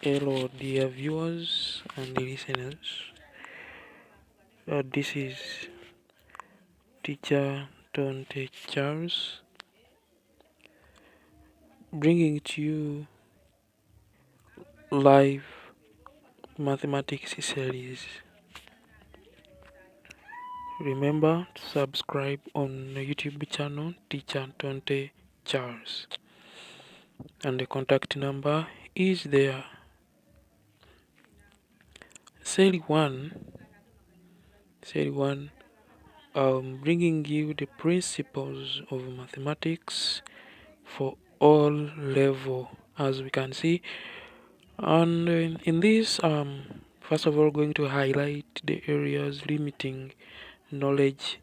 Hello, dear viewers and listeners. This is teacher Tontecharles bringing to you live mathematics series. Remember to subscribe on the YouTube channel Teacher Tontecharles, and the contact number is there. Series 1, bringing you the principles of mathematics for all level, as we can see. And in this, first of all, going to highlight the areas limiting knowledge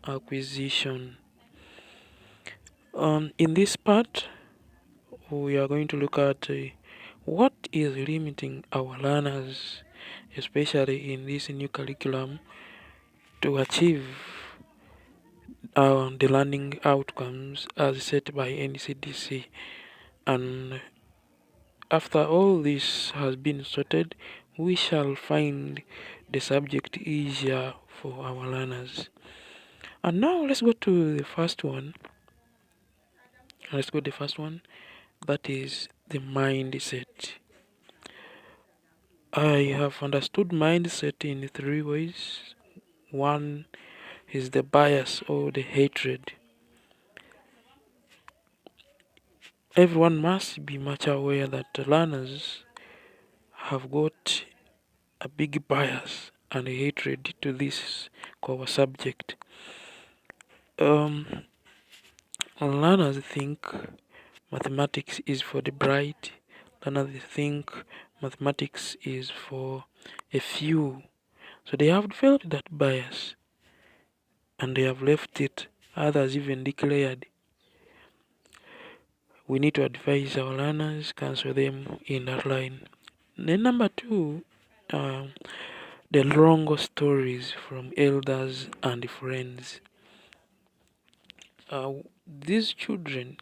acquisition. In this part, we are going to look at what is limiting our learners, especially in this new curriculum, to achieve the learning outcomes as set by NCDC. And after all this has been sorted, we shall find the subject easier for our learners. And now let's go to the first one. That is the mindset. I have understood mindset in 3 ways. One is the bias or the hatred. Everyone must be much aware that the learners have got a big bias and a hatred to this core subject. Learners think mathematics is for the bright. Learners think mathematics is for a few. So they have developed that bias and they have left it. Others even declared. We need to advise our learners, counsel them in that line. Then number 2, the wrong stories from elders and friends. These children,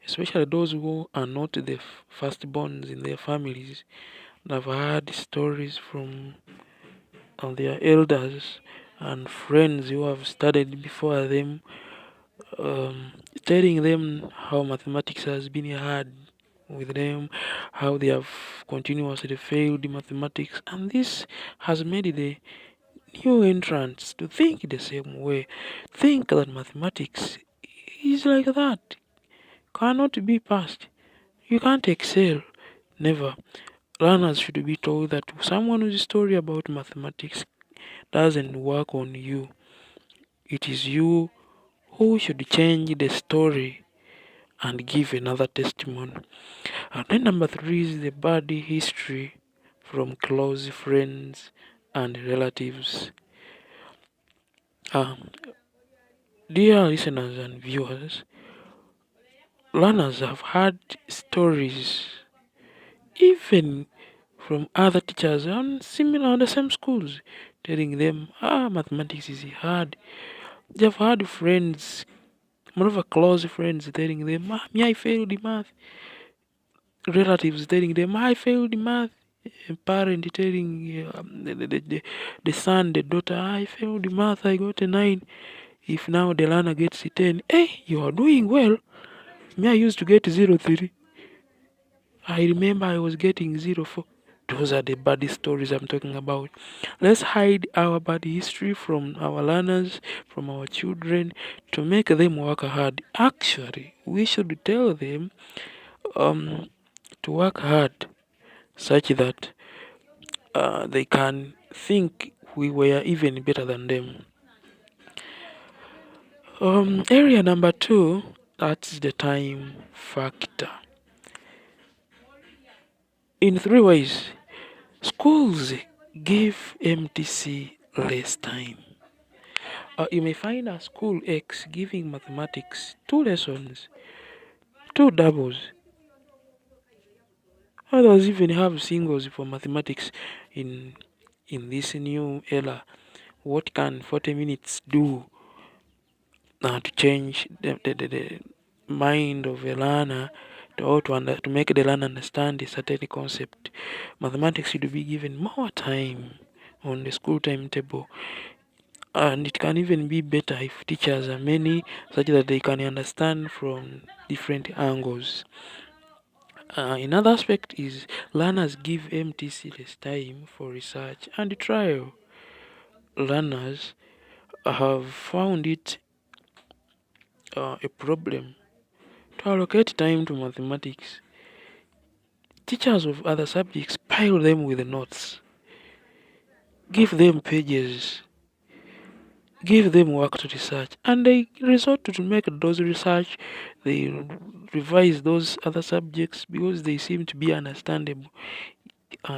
especially those who are not the firstborns in their families, have heard stories from their elders and friends who have studied before them, telling them how mathematics has been hard with them, how they have continuously failed mathematics, and this has made the new entrants to think the same way, think that mathematics is like that, cannot be passed, you can't excel, never. Learners should be told that someone whose story about mathematics doesn't work on you. It is you who should change the story and give another testimony. And then number 3 is the bad history from close friends and relatives. Dear listeners and viewers, learners have heard stories even from other teachers on the same schools, telling them, mathematics is hard. They've had friends, moreover close friends, telling them, me I failed the math. Relatives telling them, I failed the math. A parent telling the son, the daughter, I failed the math, I got a 9. If now the learner gets a 10, hey, you are doing well. Me, I used to get 0.3. I remember I was getting 0.4. Those are the bad stories I'm talking about. Let's hide our bad history from our learners, from our children, to make them work hard. Actually, we should tell them to work hard such that they can think we were even better than them. Area number 2, that's the time factor. In 3 ways, schools give MTC less time. You may find a school X giving mathematics 2 lessons, 2 doubles. Others even have singles for mathematics in this new era. What can 40 minutes do to change the mind of a learner to make the learner understand a certain concept. Mathematics should be given more time on the school timetable, and it can even be better if teachers are many, such that they can understand from different angles. Another aspect is learners give MTC less time for research and trial. Learners have found it a problem to allocate time to mathematics. Teachers of other subjects pile them with notes, give them pages, give them work to research, and they resort to make those research. They revise those other subjects because they seem to be understandable.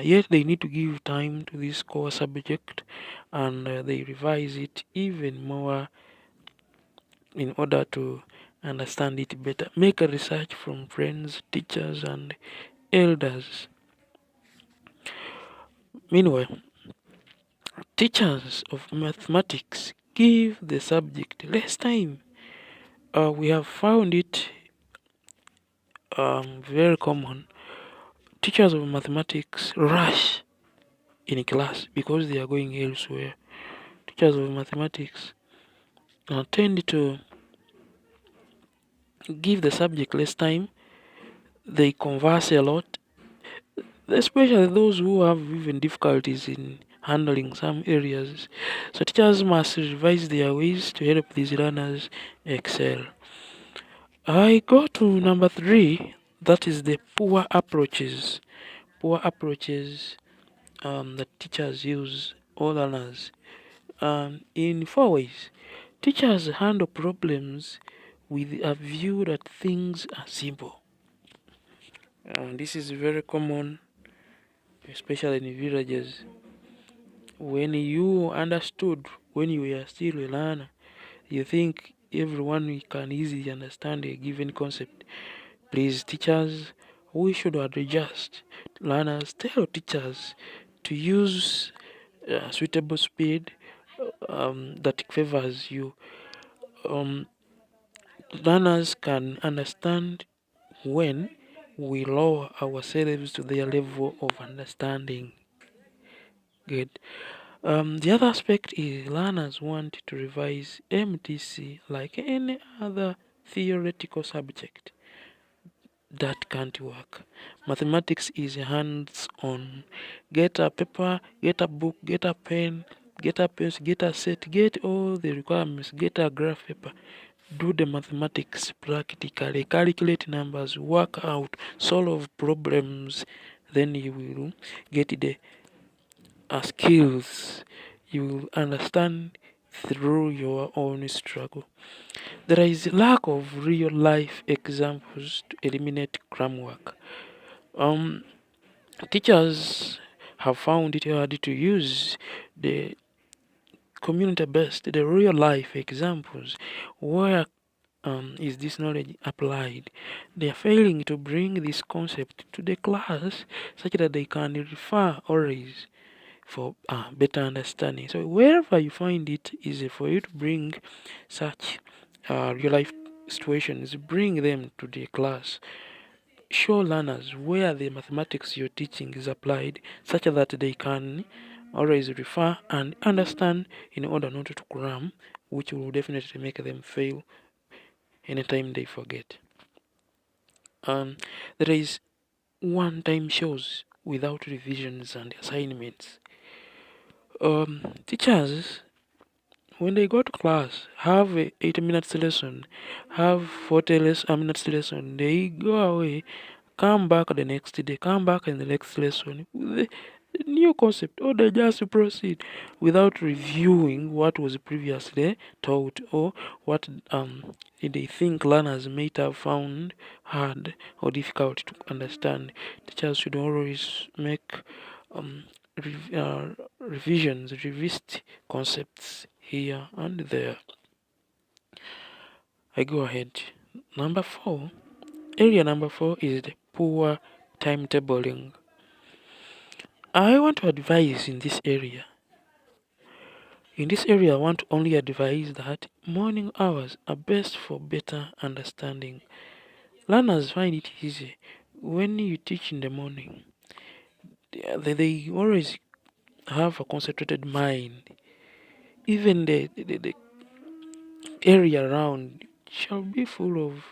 Yet they need to give time to this core subject, and they revise it even more in order to understand it better. Make a research from friends, teachers, and elders. Meanwhile, teachers of mathematics give the subject less time. We have found it very common. Teachers of mathematics rush in class because they are going elsewhere. Teachers of mathematics tend to give the subject less time. They converse a lot, especially those who have even difficulties in handling some areas. So teachers must revise their ways to help these learners excel. I go to number 3, that is the poor approaches. Poor approaches that teachers use or learners in 4 ways. Teachers handle problems with a view that things are simple. This is very common, especially in villages. When you understood when you were still a learner, you think everyone can easily understand a given concept. Please, teachers, we should adjust. Learners, tell teachers to use suitable speed that favors you. Um, Learners can understand when we lower ourselves to their level of understanding. Good. The other aspect is learners want to revise MTC like any other theoretical subject. That can't work. Mathematics is hands on. Get a paper, get a book, get a pen, get a pencil, get a set, get all the requirements, get a graph paper. Do the mathematics practically, calculate numbers, work out, solve problems. Then you will get the skills. You will understand through your own struggle. There is lack of real life examples to eliminate cram work. Um, Teachers have found it hard to use the community based, the real life examples. Where is this knowledge applied? They are failing to bring this concept to the class such that they can refer always for better understanding. So wherever you find it easy for you to bring such real life situations, bring them to the class. Show learners where the mathematics you're teaching is applied such that they can always refer and understand in order not to cram, which will definitely make them fail anytime they forget. There is one-time shows without revisions and assignments. Teachers, when they go to class, have a 80 minutes lesson, have 40 minutes lesson, they go away, come back the next day, come back in the next lesson with a new concept, or they just proceed without reviewing what was previously taught or what they think learners might have found hard or difficult to understand. Teachers should always make um, revisions, revised concepts here and there. I go ahead. Area number 4 is the poor timetabling. I want to advise in this area. In this area, I want to only advise that morning hours are best for better understanding. Learners find it easy when you teach in the morning. They always have a concentrated mind. Even the area around shall be full of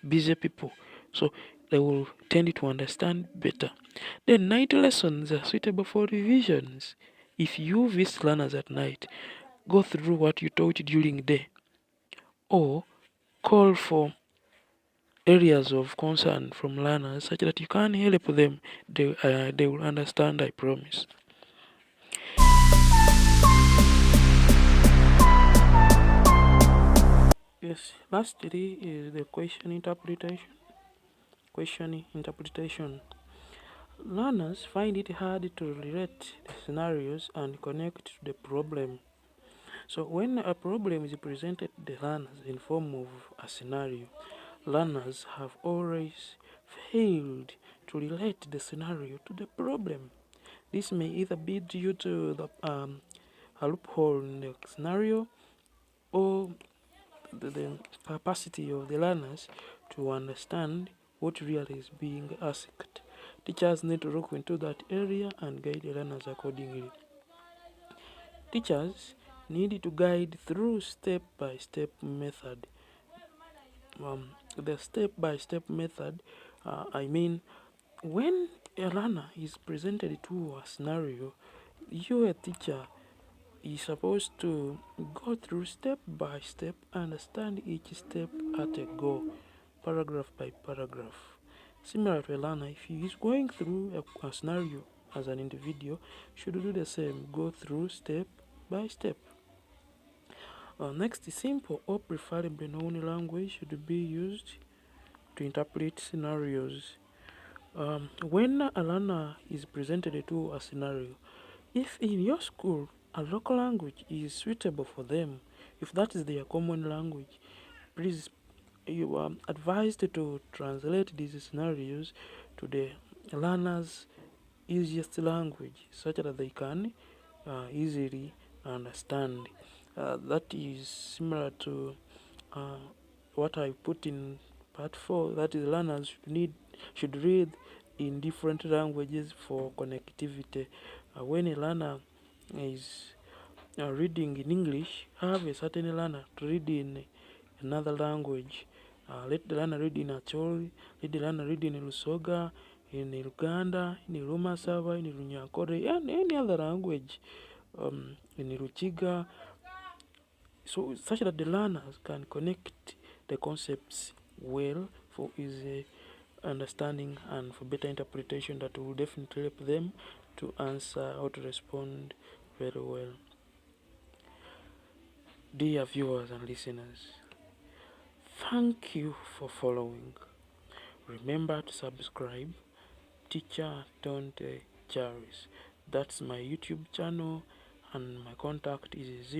busy people, so they will tend to understand better. The night lessons are suitable for revisions. If you visit learners at night, go through what you taught during the day, or call for areas of concern from learners such that you can help them. They will understand, I promise. Yes, lastly is the question interpretation. Question interpretation. Learners find it hard to relate the scenarios and connect to the problem. So when a problem is presented to the learners in form of a scenario, learners have always failed to relate the scenario to the problem. This may either be due to a loophole in the scenario, or the capacity of the learners to understand what really is being asked. Teachers need to look into that area and guide the learners accordingly. Teachers need to guide through step-by-step method. The step-by-step method, I mean, when a learner is presented to a scenario, you, a teacher, is supposed to go through step by step, understand each step at a go, paragraph by paragraph. Similar to a learner, if he is going through a scenario as an individual, should do the same, go through step by step. Next, simple or preferably known language should be used to interpret scenarios. When a learner is presented to a scenario, if in your school a local language is suitable for them, if that is their common language, please, you are advised to translate these scenarios to the learners' easiest language such that they can easily understand. That is similar to uh, what I put in part 4, that is learners should read in different languages for connectivity. When a learner is reading in English, have a certain learner to read in another language. Let the learner read in Acholi, let the learner read in Lusoga, in Uganda, in Rumasava, in Runyakore, and any other language, in Ruchiga, so such that the learners can connect the concepts well for easy understanding and for better interpretation that will definitely help them to answer or to respond very well. Dear viewers and listeners, thank you for following. Remember to subscribe. Teacher Tontecharles. That's my YouTube channel, and my contact is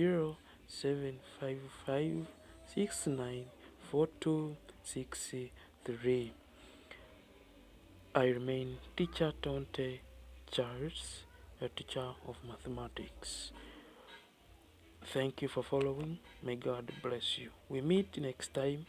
0755694263. I remain Teacher Tontecharles, a teacher of mathematics. Thank you for following. May God bless you. We meet next time.